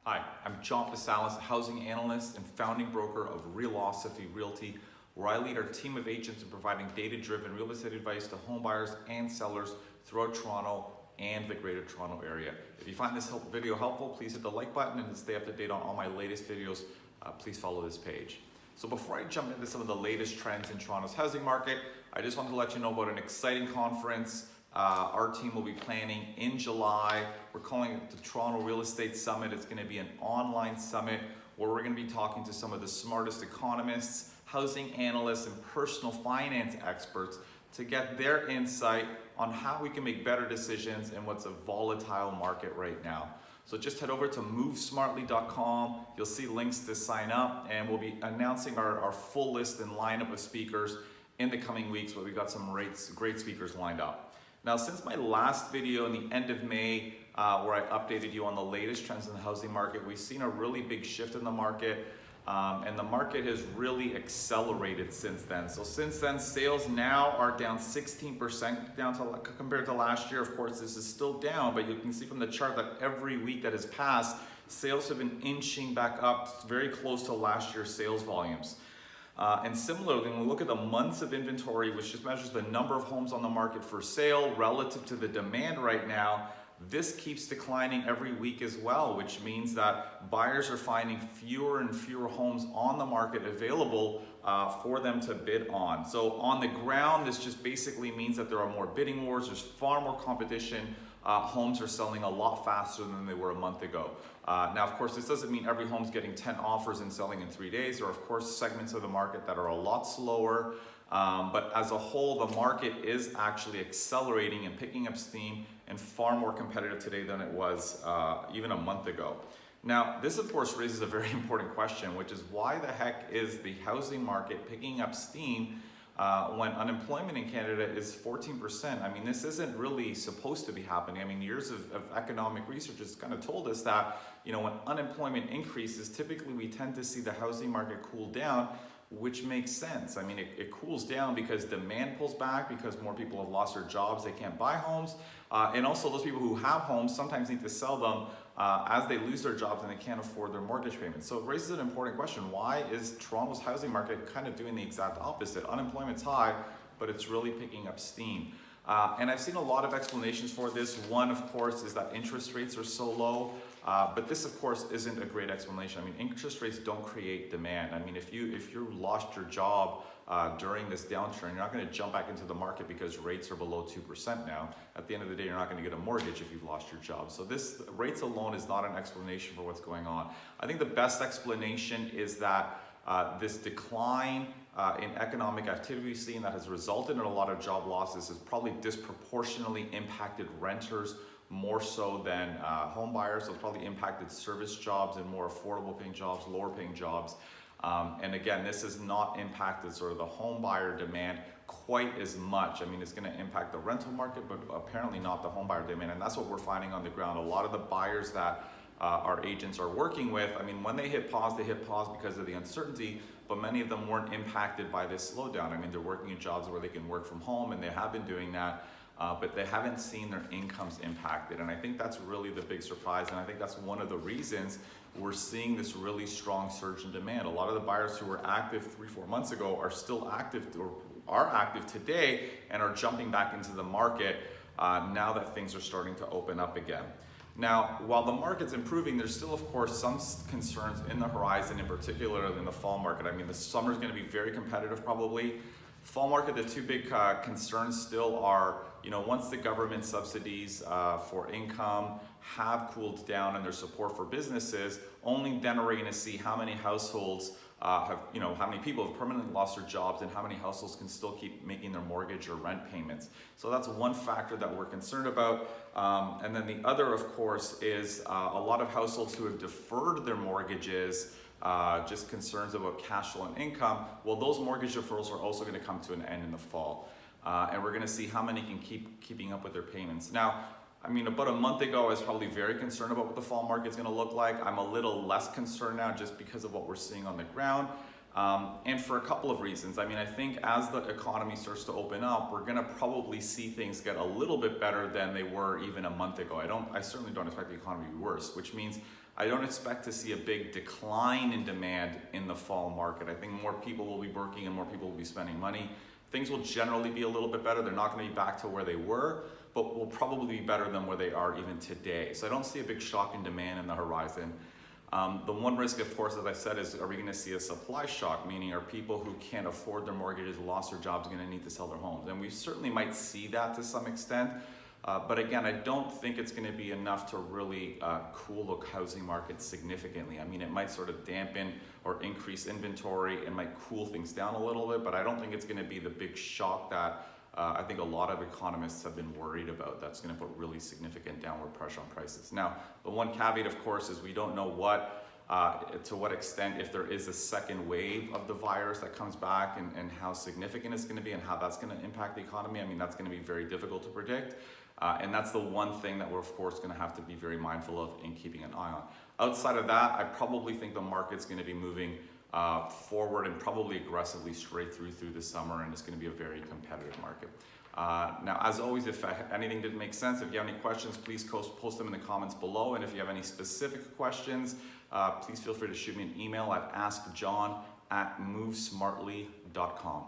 Hi, I'm John Pasalis, a housing analyst and founding broker of Realosophy Realty, where I lead our team of agents in providing data-driven real estate advice to home buyers and sellers throughout Toronto and the Greater Toronto Area. If you find this video helpful, please hit the like button, and to stay up to date on all my latest videos, please follow this page. So before I jump into some of the latest trends in Toronto's housing market, I just wanted to let you know about an exciting conference our team will be planning in July. We're calling it the Toronto Real Estate Summit. It's going to be an online summit where we're going to be talking to some of the smartest economists, housing analysts, and personal finance experts to get their insight on how we can make better decisions in what's a volatile market right now. So just head over to movesmartly.com. You'll see links to sign up, and we'll be announcing our full list and lineup of speakers in the coming weeks, but we've got some great speakers lined up. Now, since my last video in the end of May, where I updated you on the latest trends in the housing market, we've seen a really big shift in the market, and the market has really accelerated since then. So since then, sales now are down 16% compared to last year. Of course, this is still down, but you can see from the chart that every week that has passed, sales have been inching back up very close to last year's sales volumes. And similarly, when we look at the months of inventory, which just measures the number of homes on the market for sale relative to the demand right now, this keeps declining every week as well, which means that buyers are finding fewer and fewer homes on the market available for them to bid on. So on the ground, this just basically means that there are more bidding wars, there's far more competition. Homes are selling a lot faster than they were a month ago. Now, of course, this doesn't mean every home's getting 10 offers and selling in 3 days. There are, of course, segments of the market that are a lot slower. But as a whole, the market is actually accelerating and picking up steam and far more competitive today than it was even a month ago. Now, this, of course, raises a very important question, which is why the heck is the housing market picking up steam when unemployment in Canada is 14%. I mean, this isn't really supposed to be happening. I mean, years of economic research has kind of told us that, you know, when unemployment increases, typically we tend to see the housing market cool down, which makes sense. I mean, it cools down because demand pulls back, because more people have lost their jobs, they can't buy homes. And also those people who have homes sometimes need to sell them as they lose their jobs and they can't afford their mortgage payments. So it raises an important question. Why is Toronto's housing market kind of doing the exact opposite? Unemployment's high, but it's really picking up steam. And I've seen a lot of explanations for this. One, of course, is that interest rates are so low. But this, of course, isn't a great explanation. I mean, interest rates don't create demand. I mean, if you lost your job during this downturn, you're not going to jump back into the market because rates are below 2% now. At the end of the day, you're not going to get a mortgage if you've lost your job. So this rates alone is not an explanation for what's going on. I think the best explanation is that this decline in economic activity we've seen that has resulted in a lot of job losses has probably disproportionately impacted renters more so than home buyers. So it's probably impacted service jobs and more affordable paying jobs, lower paying jobs. And again, this has not impacted sort of the home buyer demand quite as much. I mean, it's going to impact the rental market, but apparently not the home buyer demand. And that's what we're finding on the ground. A lot of the buyers that our agents are working with, I mean, when they hit pause because of the uncertainty, but many of them weren't impacted by this slowdown. I mean, they're working in jobs where they can work from home, and they have been doing that. But they haven't seen their incomes impacted. And I think that's really the big surprise. And I think that's one of the reasons we're seeing this really strong surge in demand. A lot of the buyers who were active 3-4 months ago are still active, or are active today, and are jumping back into the market now that things are starting to open up again. Now, while the market's improving, there's still, of course, some concerns in the horizon, in particular in the fall market. I mean, the summer's going to be very competitive probably. Fall market, the two big concerns still are, you know, once the government subsidies for income have cooled down and their support for businesses, only then are we going to see how many households how many people have permanently lost their jobs and how many households can still keep making their mortgage or rent payments. So that's one factor that we're concerned about. And then the other, of course, is a lot of households who have deferred their mortgages, just concerns about cash flow and income. Well, those mortgage deferrals are also going to come to an end in the fall. And we're going to see how many can keeping up with their payments. Now, I mean, about a month ago, I was probably very concerned about what the fall market's going to look like. I'm a little less concerned now just because of what we're seeing on the ground. And for a couple of reasons. I mean, I think as the economy starts to open up, we're going to probably see things get a little bit better than they were even a month ago. I certainly don't expect the economy to be worse, which means I don't expect to see a big decline in demand in the fall market. I think more people will be working and more people will be spending money. Things will generally be a little bit better. They're not going to be back to where they were, but will probably be better than where they are even today. So I don't see a big shock in demand in the horizon. The one risk, of course, as I said, is are we going to see a supply shock? Meaning, are people who can't afford their mortgages, lost their jobs, going to need to sell their homes? And we certainly might see that to some extent. But again, I don't think it's going to be enough to really cool the housing market significantly. I mean, it might sort of dampen or increase inventory and might cool things down a little bit, but I don't think it's going to be the big shock that I think a lot of economists have been worried about. That's going to put really significant downward pressure on prices. Now, the one caveat, of course, is we don't know to what extent, if there is a second wave of the virus that comes back and how significant it's going to be and how that's going to impact the economy. I mean, that's going to be very difficult to predict. And that's the one thing that we're, of course, going to have to be very mindful of and keeping an eye on. Outside of that, I probably think the market's going to be moving forward and probably aggressively straight through the summer, and it's going to be a very competitive market. Now, as always, if anything didn't make sense, if you have any questions, please post them in the comments below. And if you have any specific questions, please feel free to shoot me an email at askjohn@movesmartly.com.